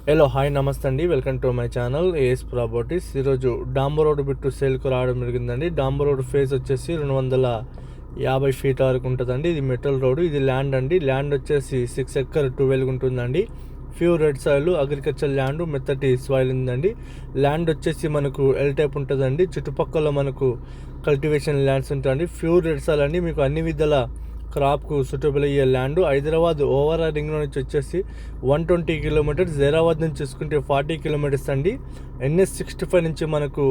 Hello hi namaste అండి, welcome to my channel AS properties. ఈరోజు డాంబర్ రోడ్ బిట్టు సేల్కు రావడం జరిగిందండి. డాంబర్ రోడ్ ఫేస్ వచ్చేసి 250 ఫీట్ వరకు ఉంటుందండి. ఇది మెటల్ రోడ్, ఇది ల్యాండ్ అండి. ల్యాండ్ వచ్చేసి 6 ఎకర్ 12 ఉంటుందండి. Pure red soil agriculture land, మెత్తటి సాయిల్ ఉందండి. ల్యాండ్ వచ్చేసి మనకు ఎల్ టైప్ ఉంటుందండి. చుట్టుపక్కల మనకు కల్టివేషన్ ల్యాండ్స్ ఉంటాయండి. ప్యూర్ రెడ్ సాయిల్ అండి. మీకు అన్ని విధాల క్రాప్కు సూటబుల్ అయ్యే ల్యాండ్. హైదరాబాద్ ఓవరాల్ రింగ్ నుంచి వచ్చేసి 120 కిలోమీటర్స్, జైరాబాద్ నుంచి చూసుకుంటే 40 కిలోమీటర్స్ అండి. NH65 నుంచి మనకు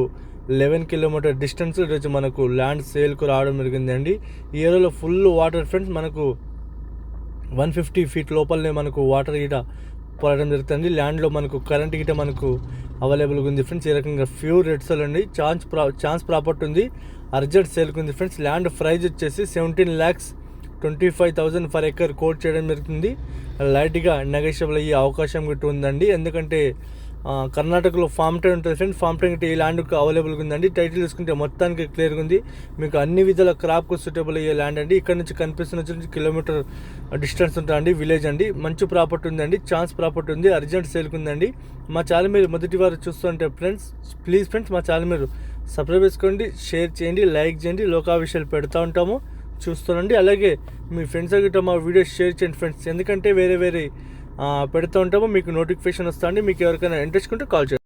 11 కిలోమీటర్ డిస్టెన్స్ ఈరోజు మనకు ల్యాండ్ సేల్కు రావడం జరిగిందండి. ఈ ఏరియాలో ఫుల్ వాటర్ ఫ్రెండ్స్, మనకు 150 ఫీట్ లోపలనే మనకు వాటర్ గిట పడడం జరుగుతుంది. ల్యాండ్లో మనకు కరెంట్ గిట మనకు అవైలబుల్గా ఉంది ఫ్రెండ్స్. ఈ రకంగా ప్యూర్ రెడ్ సాయిల్ అండి. ఛాన్స్ ప్రాపర్టీ ఉంది, అర్జెంట్ సేల్కి ఉంది ఫ్రెండ్స్. ల్యాండ్ ప్రైజ్ వచ్చేసి 17,25,000 పర్ ఎకర్ కోట్ చేయడం జరుగుతుంది. లైట్గా నెగోషియబుల్ అయ్యే అవకాశం గిట్ట ఉందండి. ఎందుకంటే కర్ణాటకలో ఫామ్ టైన్ ఉంటుంది ఫ్రెండ్స్. ఫామ్ టైన్ గిట్ట ఈ ల్యాండ్కి అవైలబుల్గా ఉందండి. టైటిల్ చూసుకుంటే మొత్తానికి క్లియర్గా ఉంది. మీకు అన్ని విధాల క్రాప్కు సూటబుల్ అయ్యే ల్యాండ్ అండి. ఇక్కడ నుంచి కనిపిస్తున్న కిలోమీటర్ డిస్టెన్స్ ఉంటుందండి. విలేజ్ అండి. మంచి ప్రాపర్టీ ఉందండి. ఛాన్స్ ప్రాపర్టీ ఉంది, అర్జెంట్ సేల్కి ఉందండి. మా ఛానల్ మీరు మొదటి వారు చూస్తుంటే ఫ్రెండ్స్, ప్లీజ్ ఫ్రెండ్స్ మా ఛానల్ మీరు సబ్స్క్రైబ్ చేసుకోండి, షేర్ చేయండి, లైక్ చేయండి. లోకా విషయాలు పెడతా ఉంటాము, చూస్తానండి. అలాగే మీ ఫ్రెండ్స్ గిట్ట మా వీడియోస్ షేర్ చేయండి ఫ్రెండ్స్. ఎందుకంటే వేరే పెడుతూ ఉంటాము, మీకు నోటిఫికేషన్ వస్తుంది. మీకు ఎవరికైనా ఇంట్రెస్ట్ ఉంటే కాల్ చేయండి.